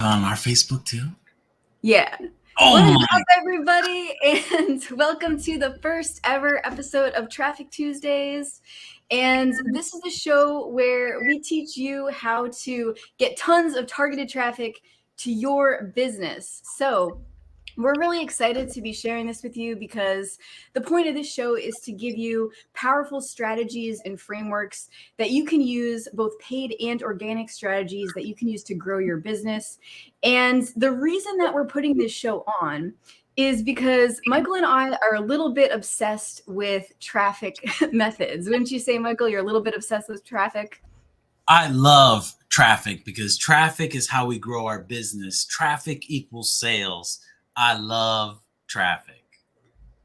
On our Facebook too? Yeah. Oh What is my. up, everybody? And welcome to the first ever episode of Traffic Tuesdays. And this is a show where we teach you how to get tons of targeted traffic to your business. So, we're really excited to be sharing this with you because the point of this show is to give you powerful strategies and frameworks that you can use, both paid and organic strategies that you can use to grow your business. And the reason that we're putting this show on is because Michael and I are a little bit obsessed with traffic methods. Wouldn't you say, Michael, you're a little bit obsessed with traffic? I love traffic because traffic is how we grow our business. Traffic equals sales. I love traffic.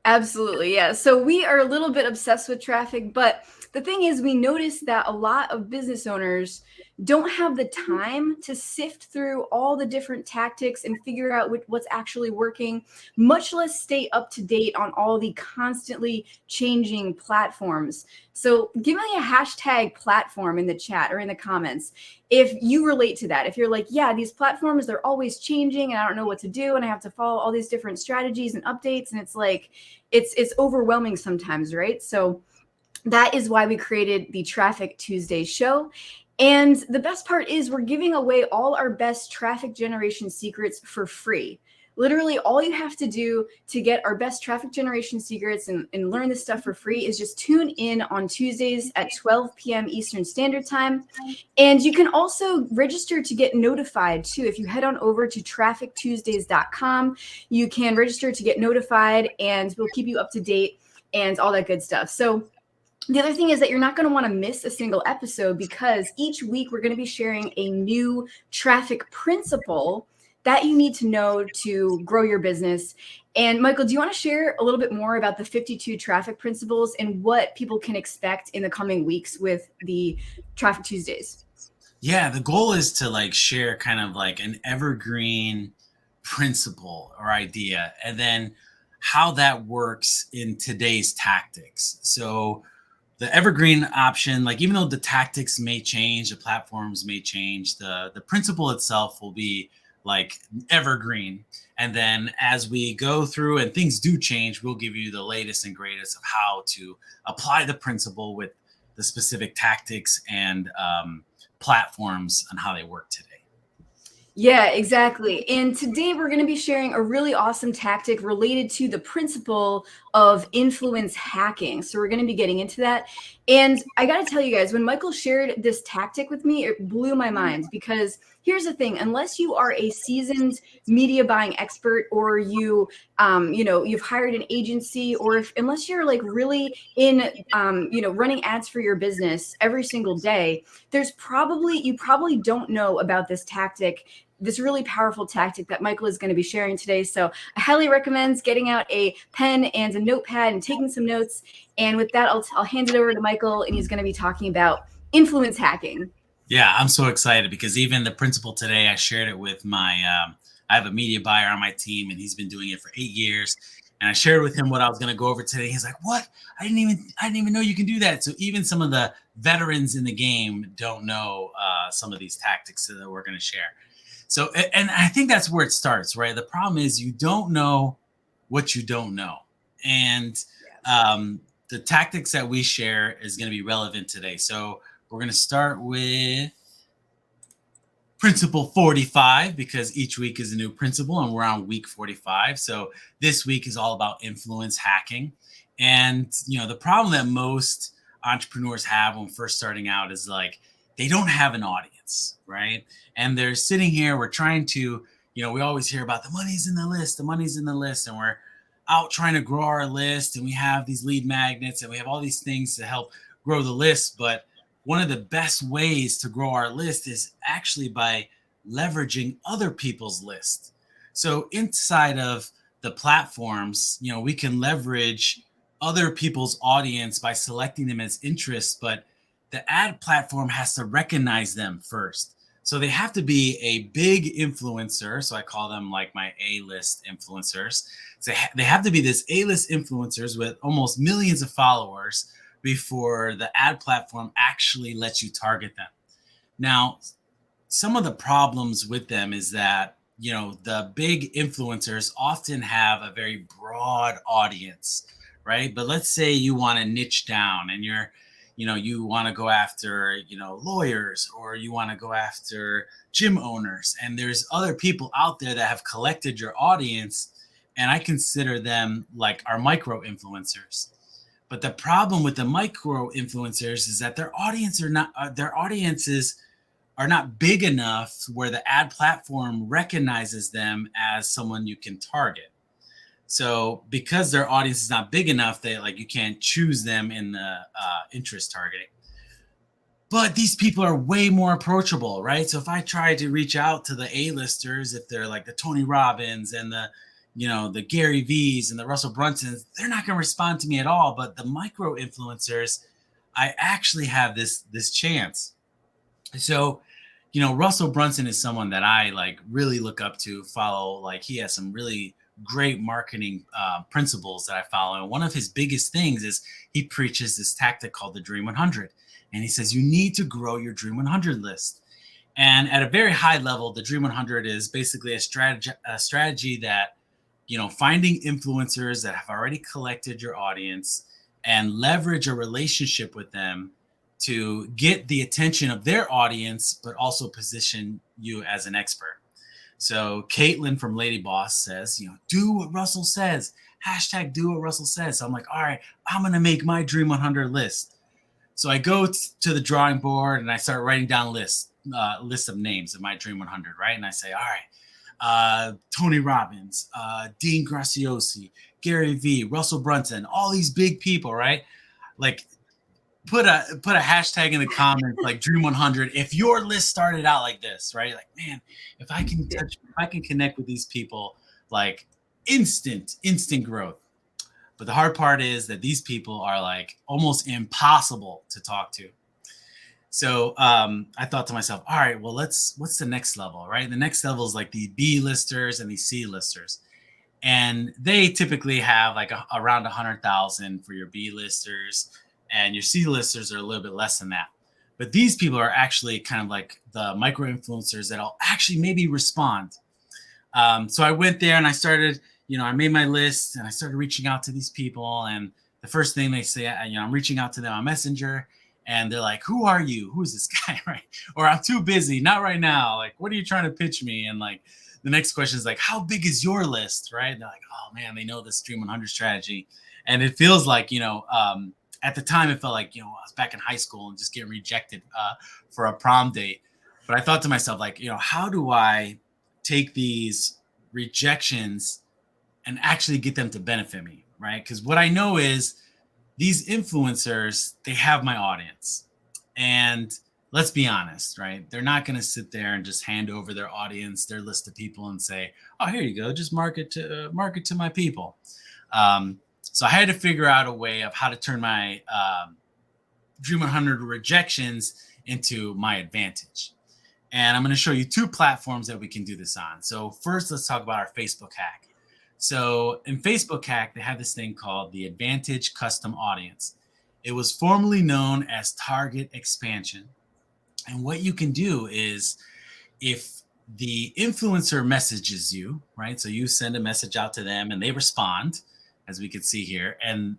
Absolutely, yeah. So we are a little bit obsessed with traffic, but the thing is, we notice that a lot of business owners don't have the time to sift through all the different tactics and figure out what's actually working, much less stay up to date on all the constantly changing platforms. So give me a hashtag platform in the chat or in the comments if you relate to that. If you're like, yeah, these platforms, they're always changing and I don't know what to do and I have to follow all these different strategies and updates, and it's like it's overwhelming sometimes, right? So that is why we created the Traffic Tuesday show. And the best part is we're giving away all our best traffic generation secrets for free. Literally, all you have to do to get our best traffic generation secrets and learn this stuff for free is just tune in on Tuesdays at 12 p.m. Eastern Standard Time. And you can also register to get notified too. If you head on over to traffictuesdays.com, you can register to get notified and we'll keep you up to date and all that good stuff. So the other thing is that you're not going to want to miss a single episode because each week we're going to be sharing a new traffic principle that you need to know to grow your business. And Michael, do you want to share a little bit more about the 52 traffic principles and what people can expect in the coming weeks with the Traffic Tuesdays? Yeah, the goal is to share kind of like an evergreen principle or idea and then how that works in today's tactics. So the evergreen option, like even though the tactics may change, the platforms may change, the principle itself will be like evergreen. And then as we go through and things do change, we'll give you the latest and greatest of how to apply the principle with the specific tactics and platforms and how they work today. Yeah, exactly. And today we're going to be sharing a really awesome tactic related to the principle of influence hacking. So we're going to be getting into that. And I got to tell you guys, when Michael shared this tactic with me, it blew my mind because here's the thing, unless you are a seasoned media buying expert or you've hired an agency or unless you're like really in running ads for your business every single day, you probably don't know about this tactic, this really powerful tactic that Michael is going to be sharing today. So I highly recommend getting out a pen and a notepad and taking some notes. And with that, I'll hand it over to Michael, and he's going to be talking about influence hacking. Yeah, I'm so excited because even the principal today, I shared it with I have a media buyer on my team and he's been doing it for 8 years. And I shared with him what I was going to go over today. He's like, "What? I didn't even know you can do that." So even some of the veterans in the game don't know some of these tactics that we're going to share. So, and I think that's where it starts, right? The problem is you don't know what you don't know. And the tactics that we share is going to be relevant today. So we're going to start with principle 45 because each week is a new principle and we're on week 45. So this week is all about influence hacking. And, the problem that most entrepreneurs have when first starting out is like they don't have an audience, right? And they're sitting here, we're trying to, we always hear about the money's in the list, and we're out trying to grow our list and we have these lead magnets and we have all these things to help grow the list. But one of the best ways to grow our list is actually by leveraging other people's list. So inside of the platforms, we can leverage other people's audience by selecting them as interests, but the ad platform has to recognize them first. So they have to be a big influencer. So I call them like my A-list influencers. So they have to be this A-list influencers with almost millions of followers before the ad platform actually lets you target them. Now, some of the problems with them is that, the big influencers often have a very broad audience, right? But let's say you want to niche down and you want to go after, lawyers, or you want to go after gym owners. And there's other people out there that have collected your audience. And I consider them like our micro influencers. But the problem with the micro influencers is that their audiences are not big enough where the ad platform recognizes them as someone you can target. So because their audience is not big enough, you can't choose them in the interest targeting. But these people are way more approachable, right? So if I try to reach out to the A-listers, if they're like the Tony Robbins and the Gary V's and the Russell Brunsons, they're not going to respond to me at all. But the micro influencers, I actually have this chance. So, Russell Brunson is someone that I really look up to, follow. Like, he has some really great marketing principles that I follow. And one of his biggest things is he preaches this tactic called the Dream 100. And he says, you need to grow your Dream 100 list. And at a very high level, the Dream 100 is basically a strategy that, finding influencers that have already collected your audience and leverage a relationship with them to get the attention of their audience, but also position you as an expert. So Caitlin from Lady Boss says, do what Russell says, # do what Russell says. So I'm like, all right, I'm going to make my Dream 100 list. So I go to the drawing board and I start writing down lists of names of my Dream 100, right? And I say, all right, Tony Robbins, Dean Graziosi, Gary Vee, Russell Brunson, all these big people, right? Like, put a hashtag in the comments, like Dream 100. If your list started out like this, right? Like, man, if I can connect with these people, like instant growth. But the hard part is that these people are like almost impossible to talk to. So I thought to myself, all right, well, what's the next level, right? The next level is like the B listers and the C listers. And they typically have like around 100,000 for your B listers, and your C listers are a little bit less than that. But these people are actually kind of like the micro influencers that'll actually maybe respond. So I went there and I started, I made my list and I started reaching out to these people. And the first thing they say, I'm reaching out to them on Messenger, and they're like, who are you? Who's this guy, right? Or I'm too busy, not right now. Like, what are you trying to pitch me? And like, the next question is like, how big is your list, right? And they're like, oh man, they know this Dream 100 strategy. And it feels like, at the time, it felt like, I was back in high school and just getting rejected for a prom date. But I thought to myself, like, how do I take these rejections and actually get them to benefit me, right? Because what I know is these influencers, they have my audience. And let's be honest, right? They're not going to sit there and just hand over their audience, their list of people, and say, oh, here you go, just market to my people. So I had to figure out a way of how to turn my Dream 100 rejections into my advantage. And I'm going to show you 2 platforms that we can do this on. So first, let's talk about our Facebook hack. So in Facebook hack, they have this thing called the Advantage Custom Audience. It was formerly known as Target Expansion. And what you can do is, if the influencer messages you, right? So you send a message out to them and they respond, as we can see here. And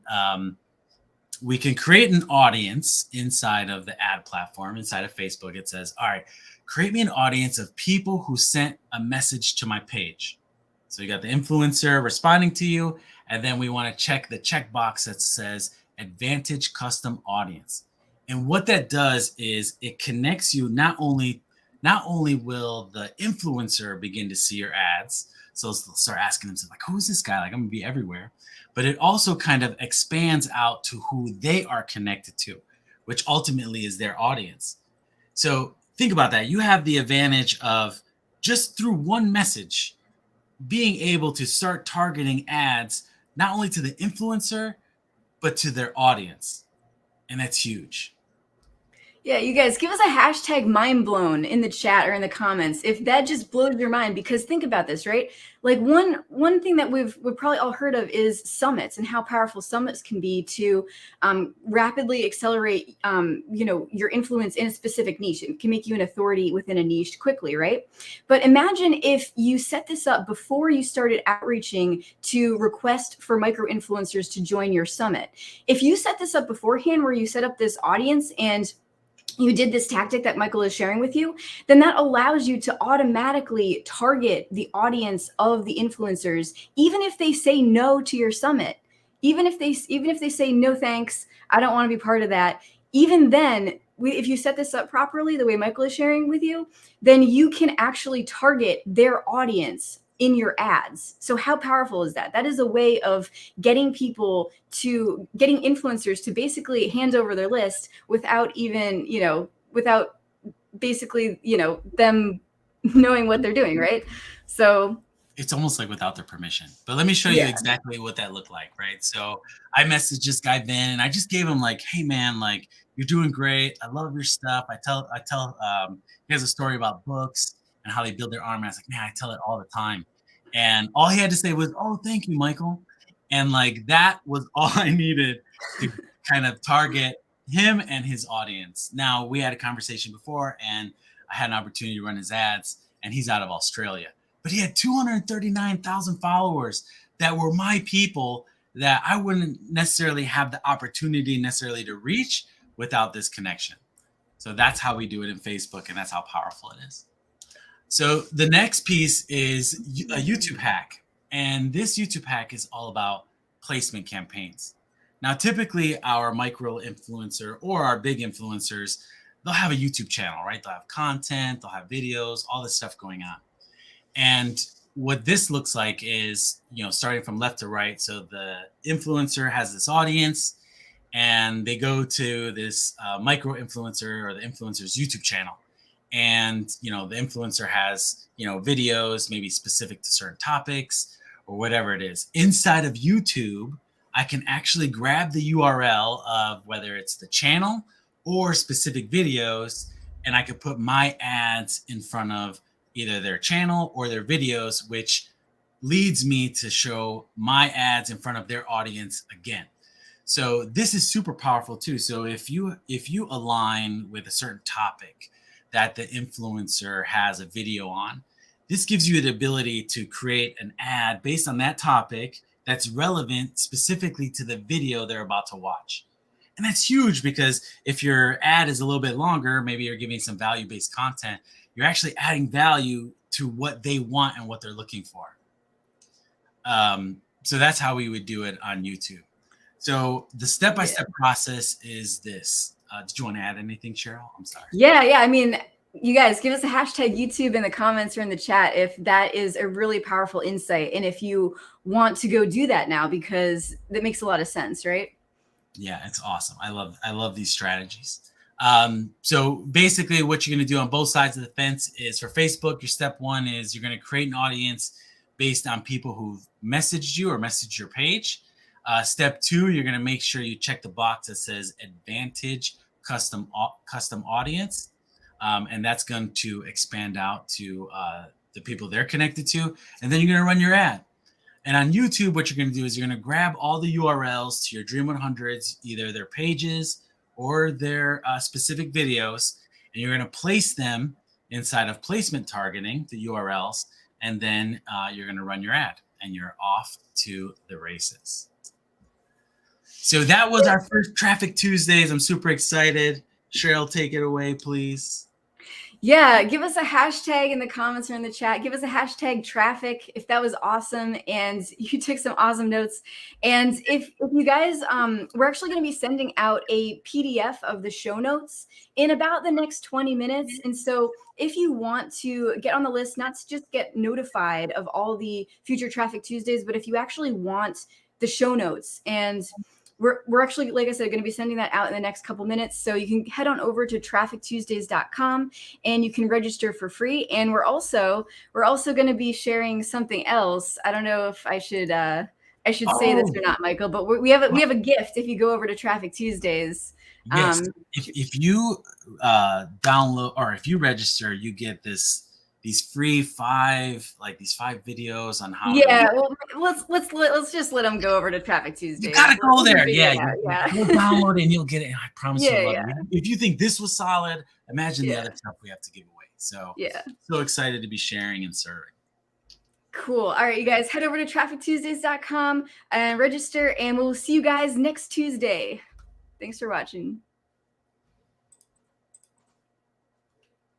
we can create an audience inside of the ad platform, inside of Facebook. It says, all right, create me an audience of people who sent a message to my page. So you got the influencer responding to you, and then we want to check the checkbox that says Advantage Custom Audience. And what that does is it connects you. Not only will the influencer begin to see your ads, so they'll start asking themselves, like, who's this guy? Like, I'm gonna be everywhere. But it also kind of expands out to who they are connected to, which ultimately is their audience. So think about that. You have the advantage of just through one message being able to start targeting ads, not only to the influencer, but to their audience. And that's huge. Yeah, you guys give us a hashtag mind blown in the chat or in the comments if that just blows your mind, because think about this, right? Like one thing that we've probably all heard of is summits and how powerful summits can be to rapidly accelerate your influence in a specific niche. It can make you an authority within a niche quickly, right? But imagine if you set this up before you started outreaching to request for micro influencers to join your summit. If you set this up beforehand, where you set up this audience and you did this tactic that Michael is sharing with you, then that allows you to automatically target the audience of the influencers, even if they say no to your summit, even if they say no thanks, I don't want to be part of that. Even then, if you set this up properly, the way Michael is sharing with you, then you can actually target their audience in your ads. So how powerful is that? That is a way of getting influencers to basically hand over their list without even, without basically, them knowing what they're doing, right? So it's almost like without their permission. But let me show you exactly what that looked like, right? So I messaged this guy Ben, and I just gave him like, "Hey man, like you're doing great. I love your stuff." I tell he has a story about books and how they build their army. I was like, "Man, I tell it all the time." And all he had to say was, "Oh, thank you, Michael." And like that was all I needed to kind of target him and his audience. Now, we had a conversation before, and I had an opportunity to run his ads, and he's out of Australia. But he had 239,000 followers that were my people that I wouldn't necessarily have the opportunity necessarily to reach without this connection. So that's how we do it in Facebook, and that's how powerful it is. So the next piece is a YouTube hack. And this YouTube hack is all about placement campaigns. Now, typically our micro influencer or our big influencers, they'll have a YouTube channel, right? They'll have content, they'll have videos, all this stuff going on. And what this looks like is, starting from left to right. So the influencer has this audience, and they go to this micro influencer or the influencer's YouTube channel. And, the influencer has, videos maybe specific to certain topics or whatever it is. Inside of YouTube, I can actually grab the URL of whether it's the channel or specific videos, and I could put my ads in front of either their channel or their videos, which leads me to show my ads in front of their audience again. So this is super powerful too. So if you align with a certain topic that the influencer has a video on, this gives you the ability to create an ad based on that topic that's relevant specifically to the video they're about to watch. And that's huge, because if your ad is a little bit longer, maybe you're giving some value-based content, you're actually adding value to what they want and what they're looking for. So that's how we would do it on YouTube. So the step-by-step process is this. Did you want to add anything, Cheryl? I'm sorry. Yeah. I mean, you guys give us a hashtag YouTube in the comments or in the chat if that is a really powerful insight, and if you want to go do that now, because that makes a lot of sense, right? Yeah, it's awesome. I love these strategies. So basically what you're going to do on both sides of the fence is, for Facebook, your step one is you're going to create an audience based on people who've messaged you or messaged your page. Step two, you're going to make sure you check the box that says Advantage Custom Audience. And that's going to expand out to the people they're connected to. And then you're going to run your ad. And on YouTube, what you're going to do is you're going to grab all the URLs to your Dream 100s, either their pages or their specific videos, and you're going to place them inside of placement targeting, the URLs, and then you're going to run your ad, and you're off to the races. So that was our first Traffic Tuesdays. I'm super excited. Cheryl, take it away, please. Yeah, give us a hashtag in the comments or in the chat. Give us a hashtag traffic if that was awesome and you took some awesome notes. And if you guys, we're actually going to be sending out a PDF of the show notes in about the next 20 minutes. And so if you want to get on the list, not to just get notified of all the future Traffic Tuesdays, but if you actually want the show notes, and we're actually, like I said, going to be sending that out in the next couple minutes. So you can head on over to traffictuesdays.com and you can register for free. And we're also going to be sharing something else. I don't know if I should say this or not, Michael, but we have a gift if you go over to Traffic Tuesdays. Yes. Um, If you download or if you register, you get these free these 5 videos on how to. yeah, well, let's just let them go over to Traffic You Tuesdays. gotta go We'll there. figure Yeah, it out. you Yeah, go download it and you'll get it. And I promise you'll yeah, love yeah, it. If you think this was solid, imagine the yeah, other stuff we have to give away. So yeah. so excited to be sharing and serving. Cool. All right, you guys, head over to traffictuesdays.com and register, and we'll see you guys next Tuesday. Thanks for watching.